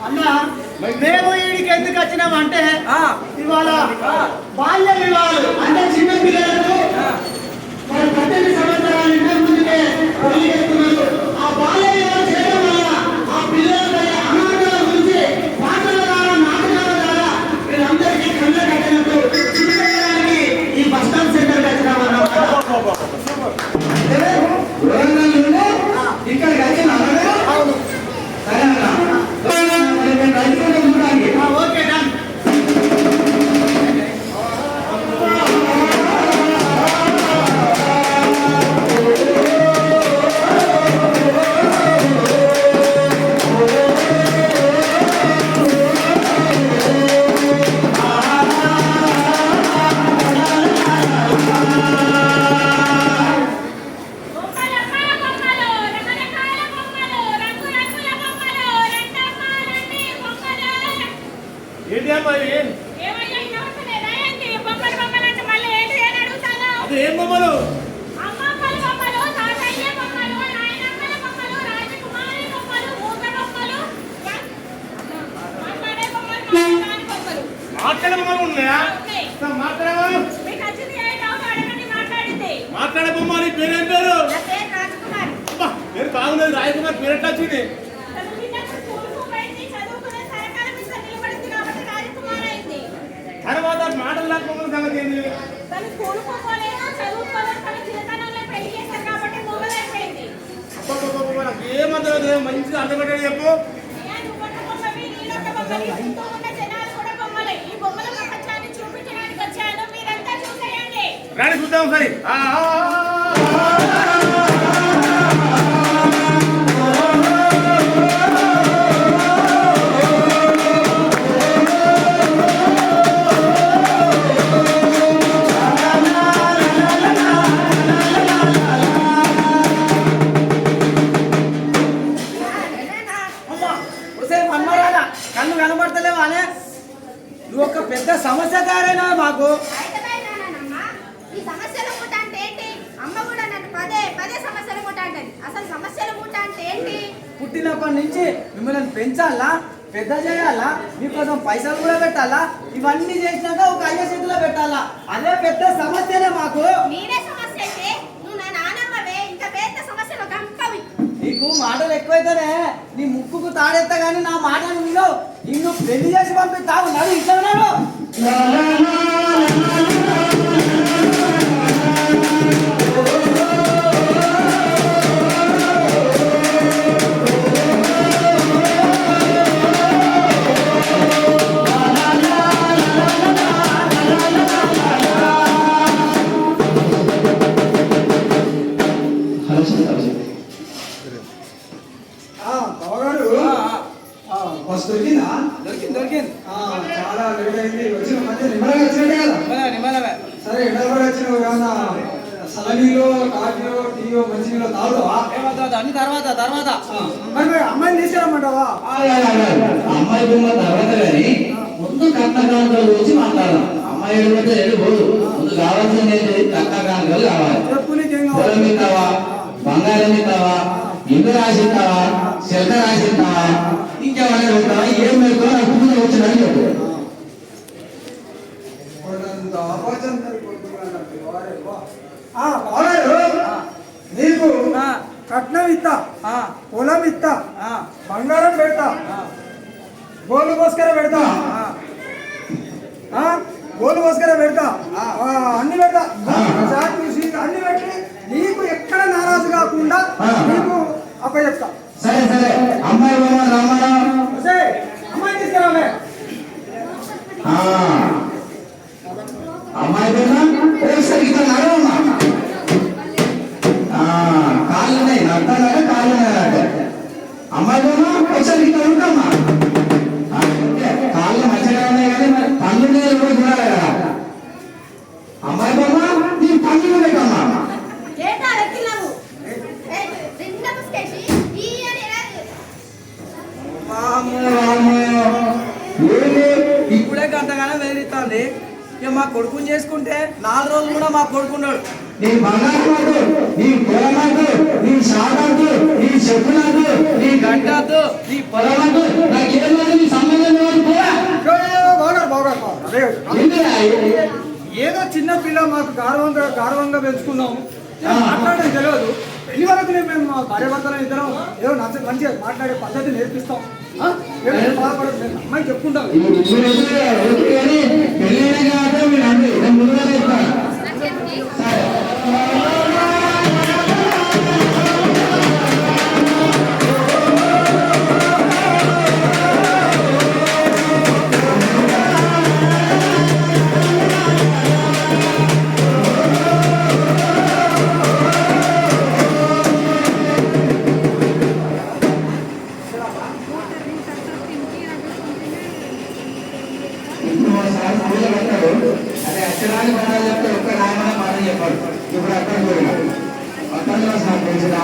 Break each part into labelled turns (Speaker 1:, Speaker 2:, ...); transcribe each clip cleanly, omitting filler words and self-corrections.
Speaker 1: అన్నా మేము వీడికి ఎందుకు వచ్చినామంటే ఇవాళ బాల్య వివాహాలు అంటే చిన్న పిల్లలకు 18 సంవత్సరాల ఇంటి ముందుకే పెళ్లి చేస్తున్నారు. ఆ బాల్య వివాహం చేయడం వల్ల ఆ పిల్లలపై అనాథాల గురించి పాటల ద్వారా నాటకాల ద్వారా వీళ్ళందరికీ కళ్ళ కట్టినట్టు చూపించడానికి ఈ బస్ స్టాండ్ సెంటర్కి వచ్చినామన్నమాట. ఇక్కడికి వచ్చిన సరే అన్న ఓకే డన్.
Speaker 2: మాట్లాడే బొమ్మాలి పేరేం పేరు? పేరు బాగుండదు, రాజకుమార్ పేరు ఎట్లా వచ్చింది? తర్వాత మాటలు లేకపోతే సంగతి ఏంటి? ఏమర్థం మంచిగా అర్థపడ్డాడు చెప్పు. రాని చూద్దాం సరే.
Speaker 1: కళ్ళు కనబడతలేవు అనే నువ్వు ఒక పెద్ద సమస్యకారైనా మాకు. పుట్టినప్పటి నుంచి మిమ్మల్ని పెంచాలా, పెద్ద చేయాలా, మీకోసం పైసలు కూడా పెట్టాలా, ఇవన్నీ చేసినాక ఒక అయ్య చేతిలో పెట్టాలా, అదే పెద్ద సమస్యనే మాకు. నీకు మాటలు ఎక్కువైతేనే నీ ముక్కుకు తాడెత్తా గానీ నా మాటలు వినవు. నిన్ను పెళ్లి చేసి పంపిస్తావు నడు ఇట్లా ఉన్నాడు. చాలా లేట్ అయింది. వచ్చిన మధ్య నిమ్మలంగా వచ్చినట్టే కదా. సరే ఎండలు కూడా వచ్చినావు ఏమన్నా సలనీలో కాఫీలో టీయో మంచినీలో తాగుతావా? అన్ని తర్వాత అమ్మాయిని తీసుకురమ్మంటావా?
Speaker 3: అమ్మాయి బొమ్మ తర్వాత కానీ ముందు కట్నకాంతలు గురించి మాట్లాడదాం. అమ్మాయి వెళ్ళిపోతే వెళ్ళిపోదు. ముందు కావాల్సింది ఏంటి? కట్నకాంతలు కావాలి. పొలం ఇస్తావా, బంగారం ఇస్తావా, ఇల్లు రాసిస్తావా, శిల్క రాసిస్తావా, ఇంకేమైనా పెడతావా? ఏం పెడతావా? నాకు ముందు వచ్చిందని చెప్పు.
Speaker 1: నీకు కట్నం ఇస్తా, పొలం ఇస్తా, బంగారం పెడతా, గోలు కోసుకర పెడతా, గోలు కోసుకర పెడతా, అన్ని పెడతా, అన్ని పెట్టి నీకు ఎక్కడ నారాజు కాకుండా నీకు అప్పచెప్తా.
Speaker 3: సరే సరే అమ్మాయి
Speaker 1: అమ్మాయి తీసుకురామే.
Speaker 3: అమ్మాయి ఒకసారి ఇట్లా నడవమ్మా. కాళ్ళు ఉన్నాయి నడతాగా, కాళ్ళు ఉన్నాయి. అమ్మాయి ఒకసారి ఇట్లా ఉంటామ్మా. కాళ్ళు మంచిగా ఉన్నాయి కానీ మరి పళ్ళు కూడా చూడాలి కదా. అమ్మాయి బొమ్మ నీ పళ్ళు పెట్టమ్మా.
Speaker 1: ఇప్పుడే గంటగానే వేరిస్తుంది.
Speaker 4: ఇక మా కొడుకుని చేసుకుంటే 4 రోజులు కూడా మా కొడుకున్నాడు.
Speaker 3: నీ బంగారు మాకు, నీ పొలమాకు, నీ షాకాకు, నీ చెప్పులకు, నీ గంటకు, నీ పొలమాకు నాకేం లేదు, నీ సంబంధం లేదు పోరా.
Speaker 1: ఏదో చిన్న పిల్ల మాకు గౌరవంగా పెంచుకున్నాము, మాట్లాడడం తెలియదు. పెళ్లి వరకు మేము మా భార్యాభర్తలు ఇద్దరం ఏదో మంచిగా మాట్లాడే పద్ధతి నేర్పిస్తాం. బాధపడదు, అమ్మాయి చెప్పుకుంటాం.
Speaker 3: అదే అక్షరాన్ని పదాలు చెప్తే ఒక్క నాయన మాట చెప్పాడు. ఇప్పుడు అక్కడ పోయినాడు అక్కడ నాకు తెలిసిన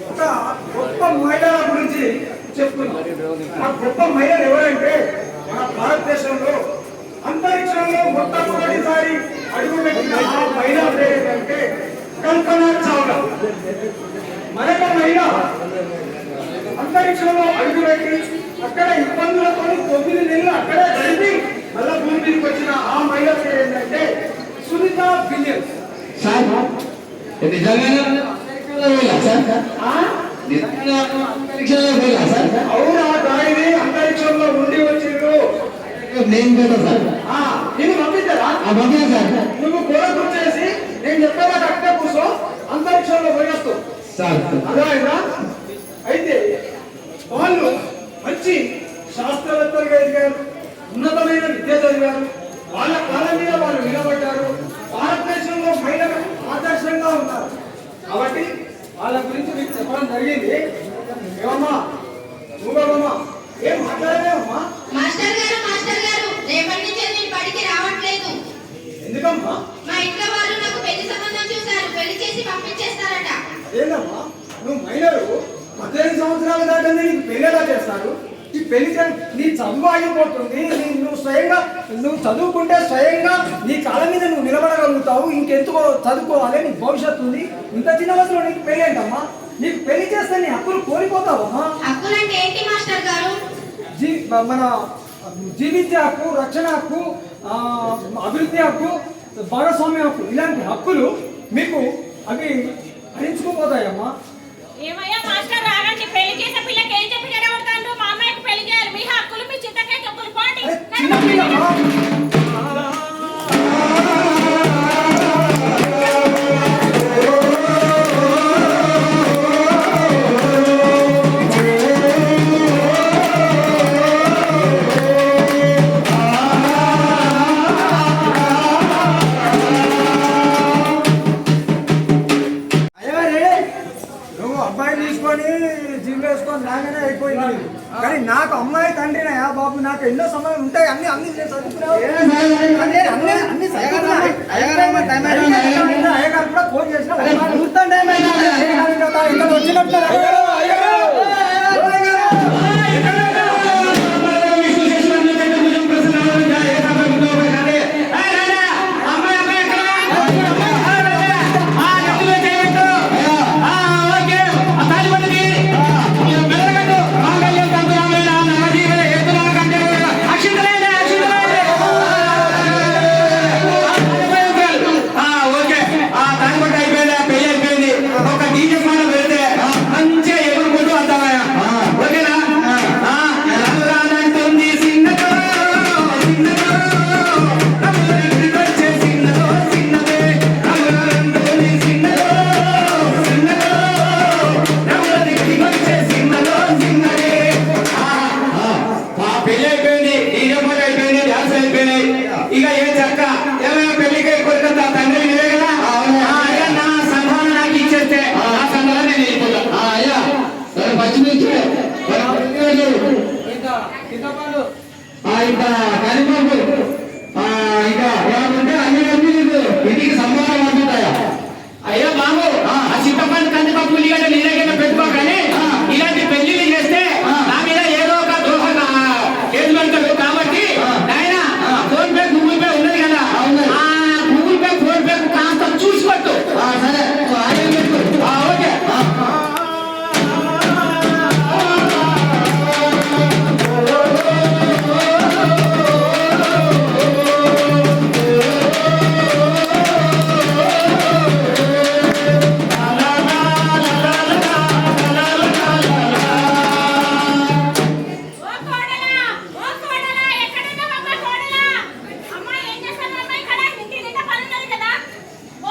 Speaker 1: ఒక గొప్ప మహిళల గురించి చెప్తున్నాం. ఆ గొప్ప మహిళలు ఎవరంటే మన భారతదేశంలో అంతరిక్షంలో మొట్టమొదటిసారి అడుగుపెట్టిన ఆ మహిళ ఏంటంటే కల్పనా చావ్లా. మరొక మహిళ అంతరిక్షంలో అడుగుపెట్టి అక్కడ ఇబ్బందులతో 9 నెలలు అక్కడే గడిపి మళ్ళా భూమి మీదకి వచ్చిన ఆ మహిళ పేరు ఏంటంటే సునీతా విలియమ్స్. అవునా, దానిని అంతరిక్షంలో ఉండి వచ్చిండ్రు. నేను పంపించారా? నువ్వు కూడా గుర్చేసి నేను చెప్పేలా కట్టే కూర్చో, అంతరిక్షంలో పోయేస్తావు. అర్థమైందా? అయితే వాళ్ళు మంచి శాస్త్రవేత్తలుగా ఎదిగారు, ఉన్నతమైన విద్య చదివారు, వాళ్ళ కాళ్ళ మీద వాళ్ళు నిలబడ్డారు, భారతదేశంలో మహిళలు ఆదర్శంగా ఉన్నారు. కాబట్టి వాళ్ళ గురించి మీకు చెప్పడం జరిగింది. ఏమమ్మా నువ్వమ్మా ఏం మాట్లాడలేవమ్మా?
Speaker 5: మాస్టర్ గారు రేపటి నుంచి నేను బడికి రావట్లేదు.
Speaker 1: ఎందుకమ్మా?
Speaker 5: మా ఇంట్లో వాళ్ళు నాకు పెళ్లి సంబంధం చూశారు, పెళ్లి చేసి పంపించేస్తారట.
Speaker 1: ఏందమ్మా నువ్వు మహిళలు 18 సంవత్సరాలు దాటండి నీకు పెళ్లి ఎలా చేస్తారు? ఈ పెళ్లి నీ చదువు ఆగిపోతుంది. నువ్వు చదువుకుంటే స్వయంగా నీ కాళ్ళ మీద నువ్వు నిలబడగలుగుతావు. ఇంకెందుకో చదువుకోవాలి, నీ భవిష్యత్తు ఉంది. ఇంత చిన్న వయసులో నీకు పెళ్లి ఏంటమ్మా? నీకు పెళ్లి చేస్తే నీ హక్కులు కోల్పోతావమ్మా.
Speaker 5: హక్కులంటే ఏంటి మాస్టర్ గారు?
Speaker 1: మన జీవించే హక్కు, రక్షణ హక్కు, అభివృద్ధి హక్కు, భాగస్వామ్య హక్కు, ఇలాంటి హక్కులు మీకు అవి హరించుకోపోతాయమ్మా.
Speaker 6: ఏమయ్యా మాస్టర్ రాగండి, పెళ్లి చేసే పిల్లకి ఏం చెప్పి జరగబడతాను? మా అమ్మాయికి పెళ్లి చేయాలి, మీ హక్కులు మీ చింతకాయ తప్పులు పోటీ.
Speaker 1: కానీ నాకు అమ్మాయి తండ్రినయా బాబు, నాకు ఎన్నో సమయం ఉంటాయి. అన్ని అయ్యగారు కూడా ఫోన్ చేసిన వచ్చినట్టు
Speaker 3: ఇంకా కనిబాబు ఇంకా ఏమంటే అన్ని కలిపి నీకు ఇంటికి సంబంధం అందుతాయా?
Speaker 7: అయ్యో బాబు ఆ చింతపండు కందిపప్పు ఉల్లిగడ్డ నీ దగ్గర పెట్టుకోకని ఇలాంటి పెళ్లిళ్ళు చేస్తే నా మీద ఏదో ఒక దోహం కేసు పెడతాడు కాబట్టి ఆయన ఫోన్ పే గూగుల్ పే ఉన్నది కదా ఆ గూగుల్ పే ఫోన్ పే కాస్త చూసిపట్టు.
Speaker 3: సరే
Speaker 7: ఓకే
Speaker 6: ఓ కోడలా ఓ కోడలా ఎక్కడున్నావమ్మ కోడలా? అమ్మ ఏం చేస్తావమ్మ ఇక్కడ? ఇంటి నిండా పని ఉన్నది కదా.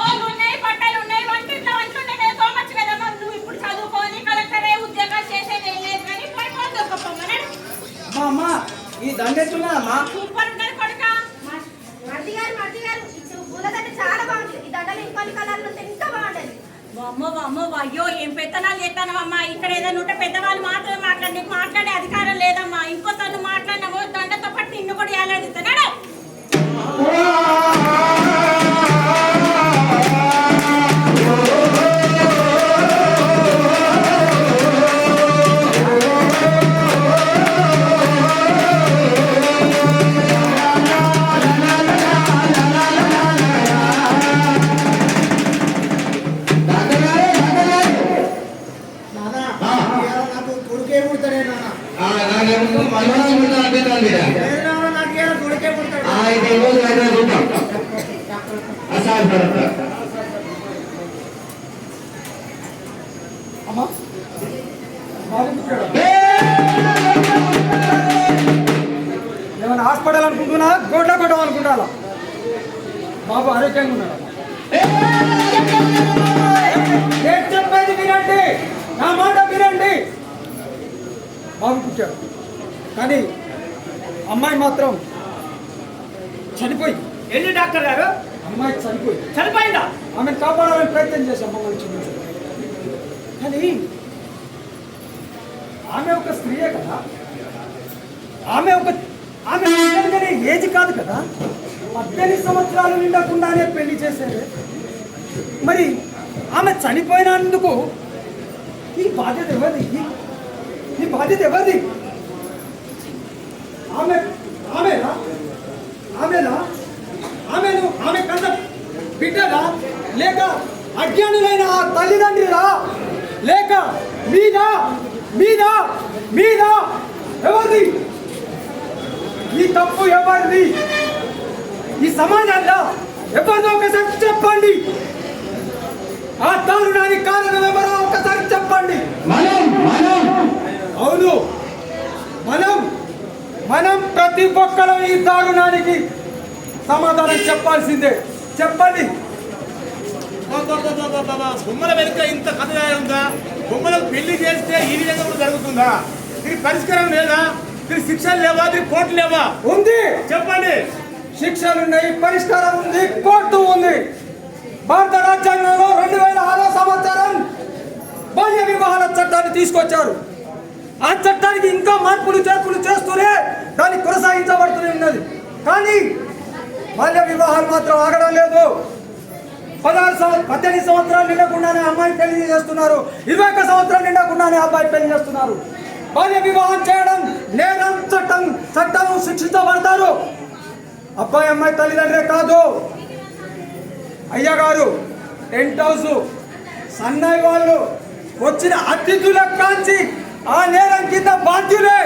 Speaker 6: ఓళ్ళు ఉన్నాయి, బట్టలు ఉన్నాయి, వంటింట్లో వంటుండే కదా, తోమచ్చు కదమ్మా. నువ్వు ఇప్పుడు చదువుకొని కలెక్టరే ఉద్యోగాలు చేసేది ఏం లేదు కానీ పోయి దొరకమ్మన్నాడు.
Speaker 4: అమ్మ ఈ దండెట్టున్నదమ్మా.
Speaker 6: సూపర్ ఉన్నది కొడుక.
Speaker 5: మర్ది గారు పూలదండ చాలా బాగుంది. ఈ దండలు ఇంకొన్ని కలర్లు ఉంటే ఇంకా బాగుండేది.
Speaker 6: అమ్మో అయ్యో ఏం పెత్తనాలు చేస్తానమ్మా. ఇక్కడ ఏదైనా ఉంటే పెద్దవాళ్ళు మాత్రమే మాట్లాడి నీకు మాట్లాడే అధికారం లేదమ్మా. ఇంకోసారి నువ్వు మాట్లాడినావో దండతో పాటు నిన్ను కూడా ఏలాడుతున్నాడు.
Speaker 1: నాకు కొడుకే పుడతాడే నాన్న.
Speaker 3: నాకేమో మనవరాలు పుడతా అనిపిస్తాను బిడ్డ.
Speaker 1: లేదు నాన్న, నాకు ఇలా కొడుకే పుడతాడు.
Speaker 3: అయితే ఈ రోజు అయితే చూద్దాం. అసాల్ పడతా
Speaker 1: అమ్మా బాబు పుట్టాడు. ఏమైనా హాస్పిటల్ అనుకుంటున్నా, గోడ్ల కొట్టం అనుకుంటా. బాబు ఆరోగ్యంగా ఉన్నాడు. నేను చెప్పేది వినండి, నా మాట వినండి. బాబు పుట్టాడు కానీ అమ్మాయి మాత్రం చనిపోయి.
Speaker 7: ఎల్లి డాక్టర్ గారు
Speaker 1: అమ్మాయి
Speaker 7: చనిపోయిందా?
Speaker 1: ఆమెను కాపాడాలని ప్రయత్నం చేశాం మమ్మల్ని చూపించారు. కానీ ఆమె ఒక స్త్రీయే కదా, ఆమె నిజంగానే ఏజ్ కాదు కదా. 18 సంవత్సరాలు నిండకుండానే పెళ్లి చేశారు. మరి ఆమె చనిపోయినందుకు ఈ బాధ్యత ఎవరిది? ఈ బాధ్యత ఎవరిది? ఆమె కన్న బిడ్డరా, లేక అజ్ఞానులైన ఆ తల్లిదండ్రులా, లేక మీద మీద మీద ఎవరిది? ఈ తప్పు ఎవరిది? ఈ సమాజంలో ఎవరిదో ఒకసారి చెప్పండి. ఆ దారుణానికి కారణం ఎవరో ఒకసారి చెప్పండి. అవును, మనం ప్రతి ఒక్కరూ ఈ దారుణానికి సమాధానం చెప్పాల్సిందే. చెప్పండి.
Speaker 2: బొమ్మల వెనుక ఇంత కథ ఉందా? బొమ్మలకు పెళ్లి చేస్తే ఈ విధంగా కూడా జరుగుతుందా? దీనికి పరిష్కారం లేదా? దీనికి శిక్షలు లేవా? దీనికి కోర్టు లేవా?
Speaker 1: ఉంది,
Speaker 2: చెప్పండి.
Speaker 1: శిక్షలు ఉన్నాయి, పరిష్కారం ఉంది, కోర్టు ఉంది. భారత రాజ్యాంగంలో 2006 సంవత్సరం బాల్య వివాహాల చట్టాన్ని తీసుకొచ్చారు. ఆ చట్టానికి ఇంకా మార్పులు చేర్పులు చేస్తూనే దాన్ని కొనసాగించబడుతూనే ఉన్నది. కానీ బాల్య వివాహాలు మాత్రం ఆగడం లేదు. 18 సంవత్సరాలు నిండకుండానే అమ్మాయి పెళ్లి చేస్తున్నారు, 21 సంవత్సరాలు నిండకుండానే అబ్బాయి పెళ్లి చేస్తున్నారు. బాల్య వివాహం చేయడం నేరం, చట్టం శిక్షించబడతారు. అబ్బాయి అమ్మాయి తల్లిదండ్రులే కాదు, అయ్యగారు, టెంట్ హౌస్, సన్నాయి వాళ్ళు, వచ్చిన అతిథులకు కాంచి ఆ నేరం కింద బాధ్యులే.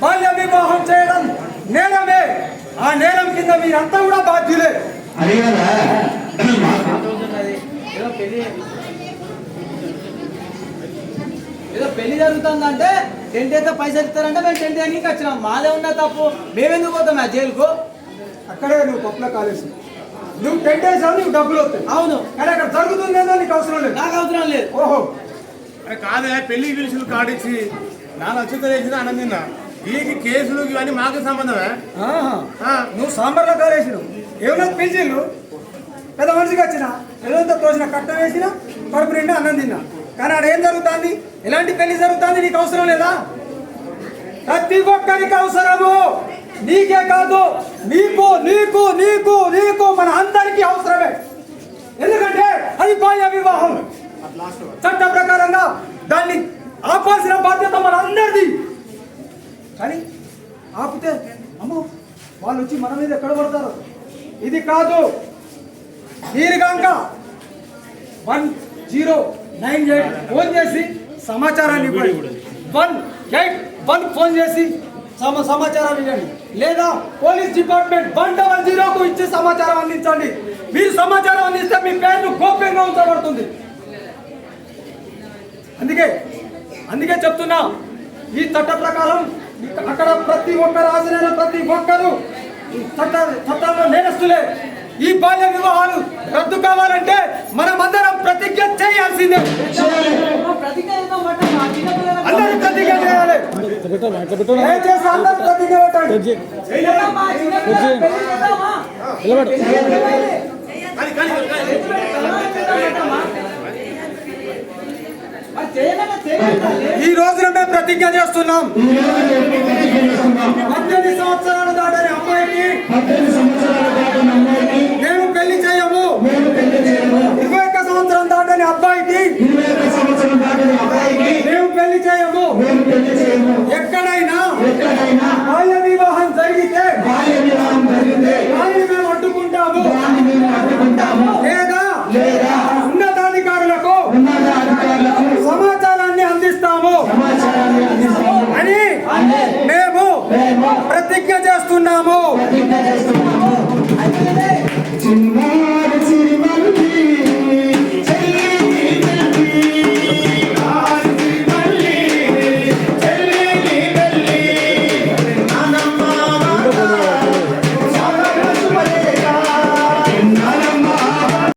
Speaker 1: బాల్య వివాహం చేయడం నేరమే, ఆ నేరం కింద మీరంతా కూడా బాధ్యులే.
Speaker 3: అదే కదా
Speaker 4: ఏదో పెళ్లి జరుగుతుందంటే టెంట్ అయితే పైసలు ఇస్తారంటే మేము టెంట్ ఎన్నికి వచ్చినాం. మాదే ఉన్న తప్పు, మేమెందుకు పోతాం ఆ జైలుకు?
Speaker 1: అక్కడే నువ్వు పప్పుల కాలేసి నువ్వు టెంట్ వేసావు, నీకు డబ్బులు వస్తాయి.
Speaker 4: అవును,
Speaker 1: కానీ అక్కడ జరుగుతుందేదో నీకు అవసరం లేదు.
Speaker 4: నాకు అవసరం లేదు.
Speaker 1: ఓహో,
Speaker 2: కాదే పెళ్లి పిలుచులు కాడిచ్చి నాలుగు అచ్చుతలు వేసిన ఆనందిన్నా. వీళ్ళకి కేసులు ఇవన్నీ మాకు సంబంధమే.
Speaker 1: నువ్వు సాంబార్లో కాలేసినావు, ఏమన్నా పిలిచిళ్ళు, పెద్ద మనిషికి వచ్చిన ఏదో తోసిన కట్ట వేసిన కడుపు నిండా అన్నం తిన్నా. కానీ ఆడ ఏం జరుగుతుంది, ఎలాంటి పెళ్లి జరుగుతుంది నీకు అవసరం లేదా?
Speaker 8: ప్రతి ఒక్కరికి అవసరము. నీకే కాదు, నీకు నీకు నీకు నీకు మన అందరికీ అవసరమే. ఎందుకంటే అది బాల్య వివాహం. చట్ట ప్రకారంగా దాన్ని ఆపాల్సిన బాధ్యత మన అందరిది. కానీ ఆపితే అమ్మో వాళ్ళు వచ్చి మన మీద ఎక్కడ పడతారు. ఇది కాదు. దీర్ఘంగా 1098 ఫోన్ చేసి సమాచారాన్ని ఇవ్వండి. 181 ఫోన్ చేసి సమాచారాన్ని ఇవ్వండి. లేదా పోలీస్ డిపార్ట్మెంట్ 100కు ఇచ్చి సమాచారం అందించండి. మీరు సమాచారం అందిస్తే మీ పేరు గోప్యంగా ఉంచబడుతుంది. అందుకే చెప్తున్నా, ఈ చట్ట ప్రకారం అక్కడ ప్రతి ఒక్కరు హాజరైన ప్రతి ఒక్కరు చట్టంలో నేరస్తులే. ఈ బాల్య వివాహాలు రద్దు కావాలంటే మనమందరం ప్రతిజ్ఞ చేయాల్సిందే. అందరూ ప్రతిజ్ఞ చేయాలి. దయచేసి అందరూ ప్రతిజ్ఞ పెట్టండి. ఈ రోజున మేము ప్రతిజ్ఞ చేస్తున్నాం. 18 సంవత్సరాలు దాటని అమ్మాయికి మేము పెళ్లి చేయము. 21 సంవత్సరం దాటని అబ్బాయికి మేము పెళ్లి చేయము. ఎక్కడైనా బాల్య వివాహం జరిగితే దానిని మేము అడ్డుకుంటాము. లేదా ఉన్నతాధికారులకు సమాచారాన్ని అందిస్తాము అని మేము ప్రతిజ్ఞ చేస్తున్నాము.